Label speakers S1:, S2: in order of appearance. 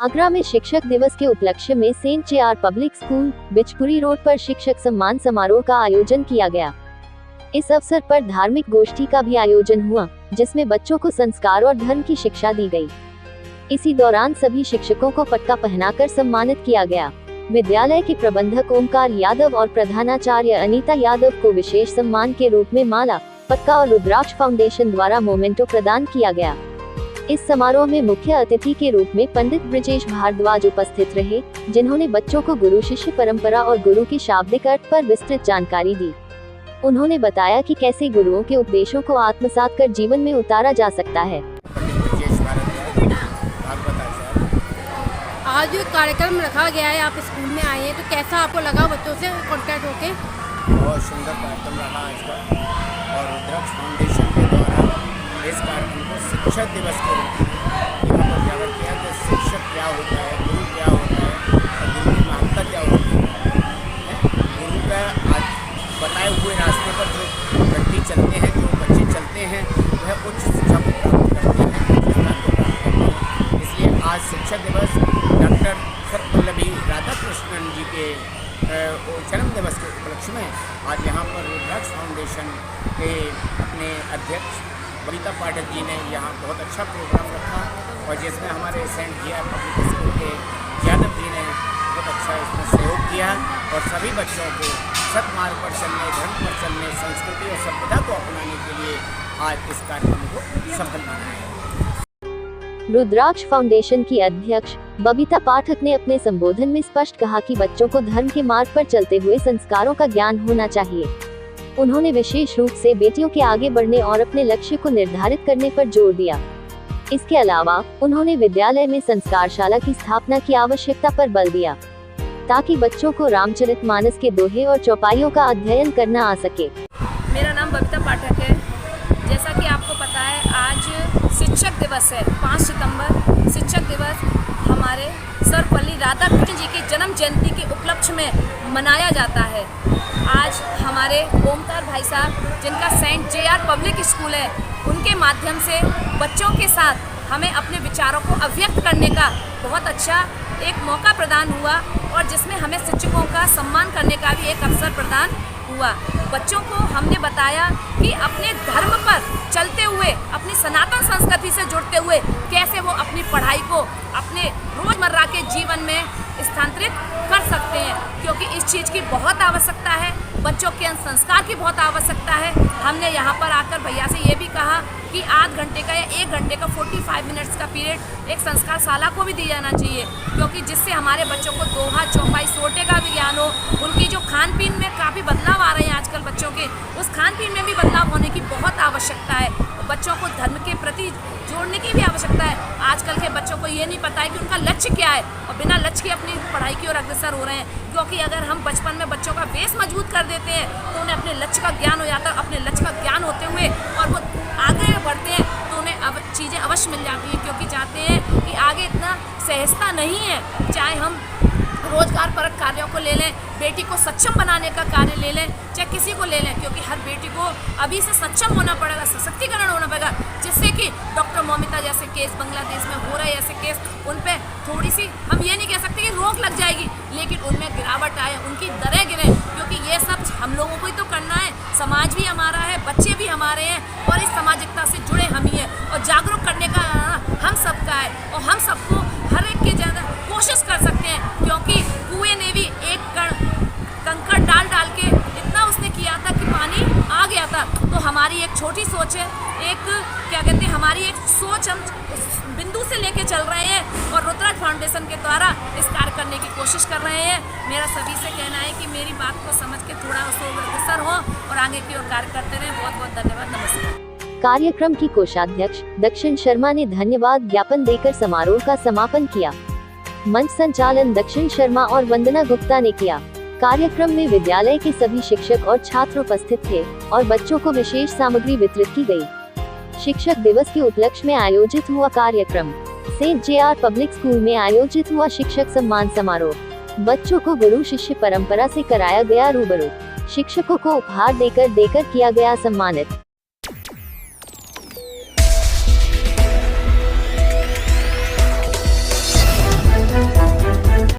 S1: आगरा में शिक्षक दिवस के उपलक्ष्य में सेंट जे.आर. पब्लिक स्कूल, बिचपुरी रोड पर शिक्षक सम्मान समारोह का आयोजन किया गया। इस अवसर पर धार्मिक गोष्ठी का भी आयोजन हुआ, जिसमें बच्चों को संस्कार और धर्म की शिक्षा दी गई। इसी दौरान सभी शिक्षकों को पटका पहनाकर सम्मानित किया गया। विद्यालय के प्रबंधक ओमकार यादव और प्रधानाचार्य अनीता यादव को विशेष सम्मान के रूप में माला, पटका और रुद्राक्ष फाउंडेशन द्वारा मोमेंटो प्रदान किया गया। इस समारोह में मुख्य अतिथि के रूप में पंडित ब्रजेश भारद्वाज उपस्थित रहे, जिन्होंने बच्चों को गुरु शिष्य परंपरा और गुरु की शाब्दिक अर्थ पर विस्तृत जानकारी दी। उन्होंने बताया कि कैसे गुरुओं के उपदेशों को आत्मसात कर जीवन में उतारा जा सकता है।
S2: आज जो कार्यक्रम रखा गया है, आप स्कूल में आए हैं, तो कैसा आपको लगा बच्चों से कांटेक्ट होके?
S3: बहुत सुंदर कार्यक्रम रहा आज का, और रुद्राक्ष फाउंडेशन के द्वारा इस कार्यक्रम को शिक्षक दिवस के रूप में उजागर किया कि शिक्षक क्या होता है, गुरु क्या होता है और गुरु की महत्ता क्या होती है। गुरु का आज बताए हुए रास्ते पर जो व्यक्ति चलते हैं, जो बच्चे चलते हैं, वह उच्च शिक्षा को प्राप्त करते हैं। इसलिए आज शिक्षक दिवस डॉक्टर सर्वपल्लवी राधाकृष्णन जी के जन्म दिवस के उपलक्ष्य में आज यहाँ पर रुद्राक्ष फाउंडेशन के अपने अध्यक्ष बबीता पाठक जी ने यहाँ बहुत अच्छा प्रोग्राम रखा, और जिसमें हमारे सेंट जे.आर. पब्लिक स्कूल के यादव जी ने बहुत अच्छा इसमें सहयोग किया, और सभी बच्चों को सत्मार्ग पर चलने, धर्म पर चलने, संस्कृति और सभ्यता को अपनाने के लिए आज इस कार्यक्रम को सफल बनाया।
S1: रुद्राक्ष फाउंडेशन की अध्यक्ष बबीता पाठक ने अपने संबोधन में स्पष्ट कहा कि बच्चों को धर्म के मार्ग पर चलते हुए संस्कारों का ज्ञान होना चाहिए। उन्होंने विशेष रूप से बेटियों के आगे बढ़ने और अपने लक्ष्य को निर्धारित करने पर जोर दिया। इसके अलावा उन्होंने विद्यालय में संस्कारशाला की स्थापना की आवश्यकता पर बल दिया, ताकि बच्चों को रामचरितमानस के दोहे और चौपाइयों का अध्ययन करना आ सके।
S2: मेरा नाम बबीता पाठक है। जैसा कि आपको पता है, आज शिक्षक दिवस है। 5 सितंबर शिक्षक दिवस हमारे सर्वपल्ली राधाकृष्ण जी की जन्म जयंती के उपलक्ष्य में मनाया जाता है। आज हमारे ओमकार भाई साहब, जिनका सेंट जे.आर. पब्लिक स्कूल है, उनके माध्यम से बच्चों के साथ हमें अपने विचारों को अभिव्यक्त करने का बहुत अच्छा एक मौका प्रदान हुआ, और जिसमें हमें शिक्षकों का सम्मान करने का भी एक अवसर प्रदान हुआ। बच्चों को हमने बताया कि अपने धर्म पर चलते हुए, अपनी सनातन संस्कृति से जुड़ते हुए कैसे वो अपनी पढ़ाई को अपने रोजमर्रा के जीवन में स्थानांतरित कर सकते हैं, क्योंकि इस चीज़ की बहुत आवश्यकता है। बच्चों के संस्कार की बहुत आवश्यकता है। हमने यहाँ पर आकर भैया से ये भी कहा कि आध घंटे का या 1 घंटे का 45 मिनट्स का पीरियड एक संस्कार शाला को भी दिया जाना चाहिए, क्योंकि जिससे हमारे बच्चों को दोहा, चौपाई, सोटे का भी ज्ञान हो। उनकी जो खान पीन में काफ़ी बदलाव आ रहे हैं आजकल बच्चों के, उस खान पीन में भी बदलाव होने की बहुत आवश्यकता है। बच्चों को धर्म के प्रति जोड़ने की भी आवश्यकता है। आजकल के बच्चों को ये नहीं पता है कि उनका लक्ष्य क्या है, और बिना लक्ष्य के अपनी पढ़ाई की ओर अग्रसर हो रहे हैं। क्योंकि अगर हम बचपन में बच्चों का बेस मजबूत कर देते हैं, तो उन्हें अपने लक्ष्य का ज्ञान हो जाता है। अपने लक्ष्य का ज्ञान होते हुए और वो आगे बढ़ते हैं, तो उन्हें अब चीज़ें अवश्य मिल जाती हैं, क्योंकि चाहते हैं कि आगे इतना सहजता नहीं है। चाहे हम रोजगार परक कार्यों को ले लें, बेटी को सक्षम बनाने का कार्य ले लें, चाहे किसी को ले लें, क्योंकि हर बेटी को अभी से सक्षम होना पड़ेगा, सशक्तिकरण होना पड़ेगा, जिससे कि डॉक्टर मौमिता जैसे केस बांग्लादेश में हो रहे ऐसे केस, उन पे थोड़ी सी हम ये नहीं कह सकते कि रोक लग जाएगी, लेकिन उनमें गिरावट आए, उनकी दरें गिरें, क्योंकि ये सब हम लोगों को ही तो करना है। समाज भी हमारा है, बच्चे भी हमारे हैं, और इस सामाजिकता से जुड़े हम ही हैं, और जागरूक करने का हम सबका है, और हम सबको हर एक के ज़्यादा कोशिश कर सकते हैं, क्योंकि कुएं ने भी एक कंकड़ डाल के इतना उसने किया था कि पानी आ गया था। तो हमारी एक छोटी सोच है, एक क्या कहते हैं, हमारी एक सोच हम बिंदु से लेके चल रहे हैं, और रुद्राक्ष फाउंडेशन के द्वारा इस कार्य करने की कोशिश कर रहे हैं। मेरा सभी से कहना है कि मेरी बात को समझ के थोड़ा उसको अग्रसर हो और आगे की ओर कार्य करते रहें। बहुत बहुत धन्यवाद। नमस्कार।
S1: कार्यक्रम की कोषाध्यक्ष दक्षिण शर्मा ने धन्यवाद ज्ञापन देकर समारोह का समापन किया। मंच संचालन दक्षिण शर्मा और वंदना गुप्ता ने किया। कार्यक्रम में विद्यालय के सभी शिक्षक और छात्र उपस्थित थे, और बच्चों को विशेष सामग्री वितरित की गई। शिक्षक दिवस के उपलक्ष्य में आयोजित हुआ कार्यक्रम। सेंट जे.आर. पब्लिक स्कूल में आयोजित हुआ शिक्षक सम्मान समारोह। बच्चों को गुरु शिष्य परंपरा से कराया गया रूबरू। शिक्षकों को उपहार देकर किया गया सम्मानित।